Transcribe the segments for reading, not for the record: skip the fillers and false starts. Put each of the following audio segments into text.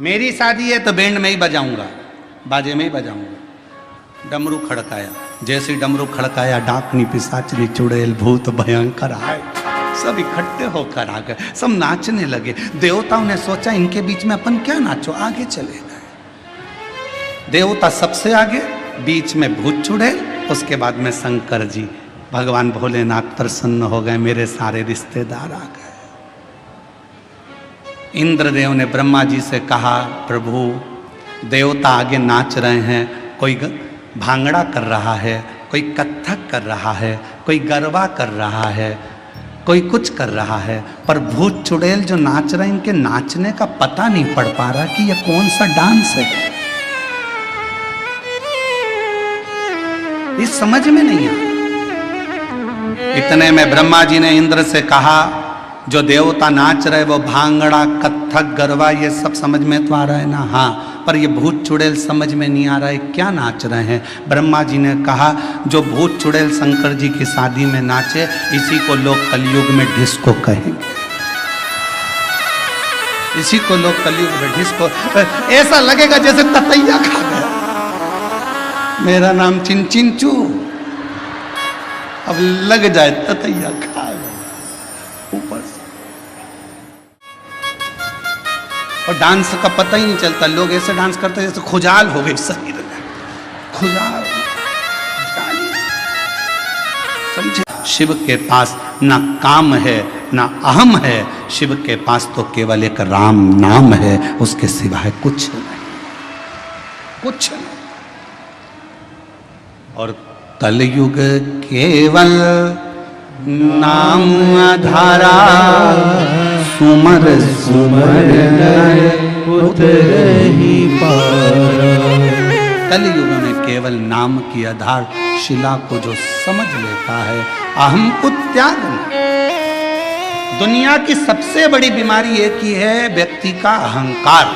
मेरी शादी है तो बैंड में ही बजाऊंगा, बाजे में ही बजाऊंगा। डमरू खड़काया, जैसे डमरू खड़काया डाकनी पिशाचनी चुड़ैल भूत भयंकर आए, सब इकट्ठे होकर आ गए, सब नाचने लगे। देवताओं ने सोचा इनके बीच में अपन क्या नाचो, आगे चले गए। देवता सबसे आगे, बीच में भूत चुड़ैल, उसके बाद में शंकर जी। भगवान भोलेनाथ प्रसन्न हो गए, मेरे सारे रिश्तेदार आ गए। इंद्रदेव ने ब्रह्मा जी से कहा, प्रभु देवता आगे नाच रहे हैं, कोई भांगड़ा कर रहा है, कोई कत्थक कर रहा है, कोई गरबा कर रहा है, कोई कुछ कर रहा है, पर भूत चुड़ैल जो नाच रहे हैं इनके नाचने का पता नहीं पड़ पा रहा कि ये कौन सा डांस है। ये समझ में नहीं आ। इतने में ब्रह्मा जी ने इंद्र से कहा, जो देवता नाच रहे वो भांगड़ा कत्थक गरबा ये सब समझ में तो आ रहा है ना? हाँ, पर ये भूत चुड़ैल समझ में नहीं आ रहा है, क्या नाच रहे हैं? ब्रह्मा जी ने कहा, जो भूत चुड़ैल शंकर जी की शादी में नाचे, इसी को लोग कलयुग में डिस्को कहेंगे। इसी को लोग कलयुग में डिस्को, ऐसा लगेगा जैसे ततैया खा गया। मेरा नाम चिंचिंचू, अब लग जाए ततैया खा गया ऊपर से। और डांस का पता ही नहीं चलता, लोग ऐसे डांस करते हैं जैसे खुजाल हो गई शरीर में, खुजाल। समझे? शिव के पास ना काम है ना अहम है, शिव के पास तो केवल एक राम नाम है, उसके सिवाय कुछ नहीं, कुछ नहीं। और कलयुग केवल नाम आधारा, सुमर सुमर पुत्र ही पारा। कलयुग में केवल नाम की आधार शिला को जो समझ लेता है, अहम को त्याग नहीं। दुनिया की सबसे बड़ी बीमारी एक ही है, व्यक्ति का अहंकार।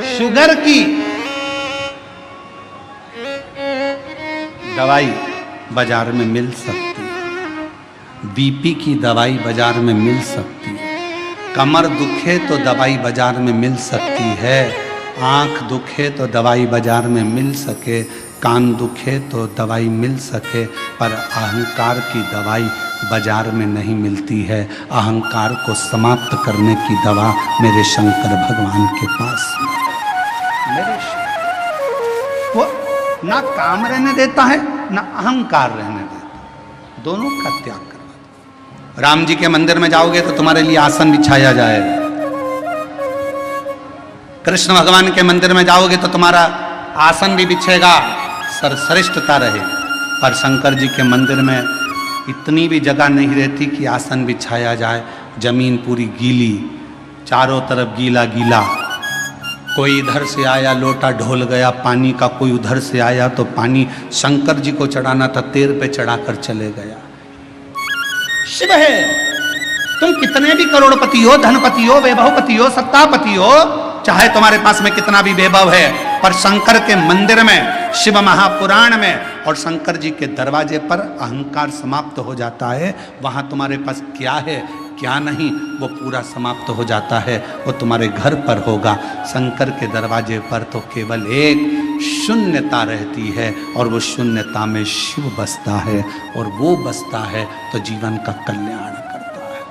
शुगर की दवाई बाजार में मिल सकती है, बीपी की दवाई बाजार में मिल सकती है, कमर दुखे तो दवाई बाजार में मिल सकती है, आँख दुखे तो दवाई बाजार में मिल सके, कान दुखे तो दवाई मिल सके, पर अहंकार की दवाई बाजार में नहीं मिलती है। अहंकार को समाप्त करने की दवा मेरे शंकर भगवान के पास है। मेरे वो ना काम रहने देता है ना अहंकार रहने देता, दोनों का त्याग करवा। राम जी के मंदिर में जाओगे तो तुम्हारे लिए आसन बिछाया जाएगा, कृष्ण भगवान के मंदिर में जाओगे तो तुम्हारा आसन भी बिछेगा, सर्वश्रेष्ठता रहे। पर शंकर जी के मंदिर में इतनी भी जगह नहीं रहती कि आसन बिछाया जाए, जमीन पूरी गीली, चारों तरफ गीला गीला। कोई इधर से आया लोटा ढोल गया पानी का, कोई उधर से आया तो पानी शंकर जी को चढ़ाना था, तेर पे चढ़ाकर चले गया। शिव है, तुम कितने भी करोड़पति हो, धनपति हो, वैभवपति हो, सत्तापति हो, चाहे तुम्हारे पास में कितना भी वैभव है, पर शंकर के मंदिर में, शिव महापुराण में और शंकर जी के दरवाजे पर अहंकार समाप्त हो जाता है। वहां तुम्हारे पास क्या है क्या नहीं वो पूरा समाप्त हो जाता है, वो तुम्हारे घर पर होगा। शंकर के दरवाजे पर तो केवल एक शून्यता रहती है, और वो शून्यता में शिव बसता है, और वो बसता है तो जीवन का कल्याण करता है।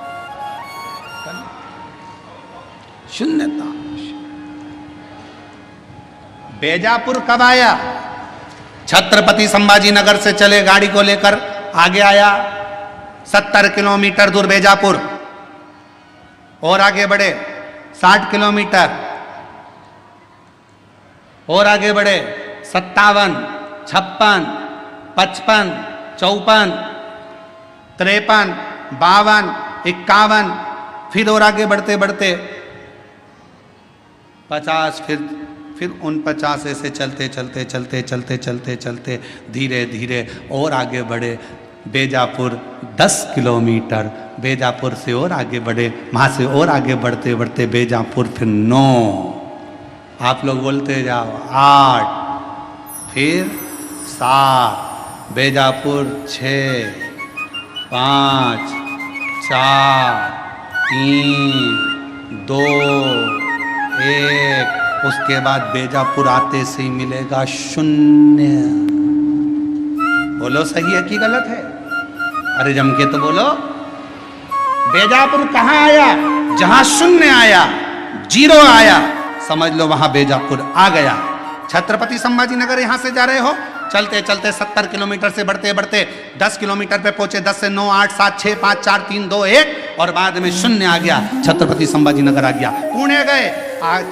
शून्यता। बेजापुर कब आया? छत्रपति संभाजी नगर से चले गाड़ी को लेकर, आगे आया 70 किलोमीटर दूर बेजापुर, और आगे बढ़े 60 किलोमीटर, और आगे बढ़े 57, 56, 55, 54, 53, 52, 51, फिर और आगे बढ़ते बढ़ते 50, फिर 49, ऐसे चलते चलते चलते चलते चलते चलते धीरे धीरे और आगे बढ़े। बेजापुर 10 किलोमीटर, बेजापुर से और आगे बढ़े, वहाँ से और आगे बढ़ते बढ़ते बेजापुर फिर 9, आप लोग बोलते जाओ 8, फिर 7, बेजापुर 6, 5, 4, 3, 2, एक, उसके बाद बेजापुर आते से ही मिलेगा शून्य। बोलो सही है कि गलत है? अरे जम के तो बोलो। बेजापुर कहां आया? जहां शून्य आया, जीरो आया, समझ लो वहां बेजापुर आ गया। छत्रपति संभाजी नगर यहां से जा रहे हो, चलते चलते 70 किलोमीटर से बढ़ते बढ़ते 10 किलोमीटर पे पहुंचे। 10 से 9, 8, 7, 6, 5, 4, 3, 2, 1 और बाद में शून्य आ गया। छत्रपति संभाजी नगर आ गया। पुणे गए,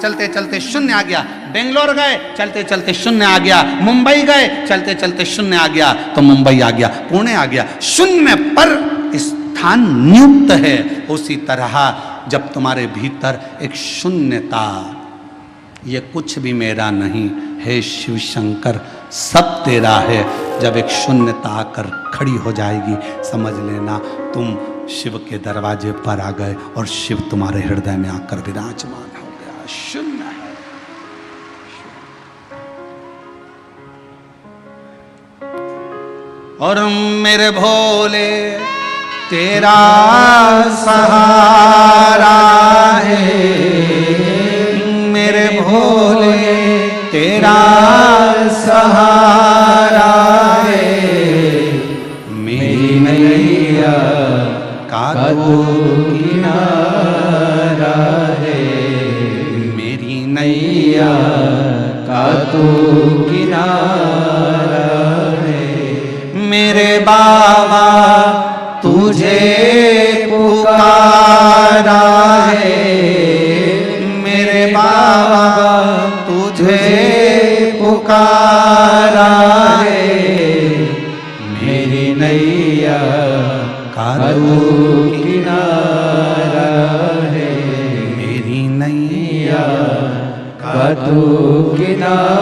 चलते चलते शून्य आ गया। बेंगलोर गए, चलते चलते शून्य आ गया। मुंबई गए, चलते चलते शून्य आ गया, तो मुंबई आ गया, पुणे आ गया। शून्य पर स्थान नियुक्त है। उसी तरह जब तुम्हारे भीतर एक शून्यता, ये कुछ भी मेरा नहीं है शिव शंकर, सब तेरा है, जब एक शून्यता आकर खड़ी हो जाएगी, समझ लेना तुम शिव के दरवाजे पर आ गए और शिव तुम्हारे हृदय में आकर विराजमान हो गया। शून्य है। और मेरे भोले तेरा सहारा है, मेरे भोले तेरा सहारा है, मेरी नैया का तो किनारा है, मेरी नैया का तो किनारा है। मेरे बाबा तुझे पुकारा है, मेरे बाबा तुझे पुकारा है, मेरी नैया का तो किनारा है, मेरी नैया का तो किनारा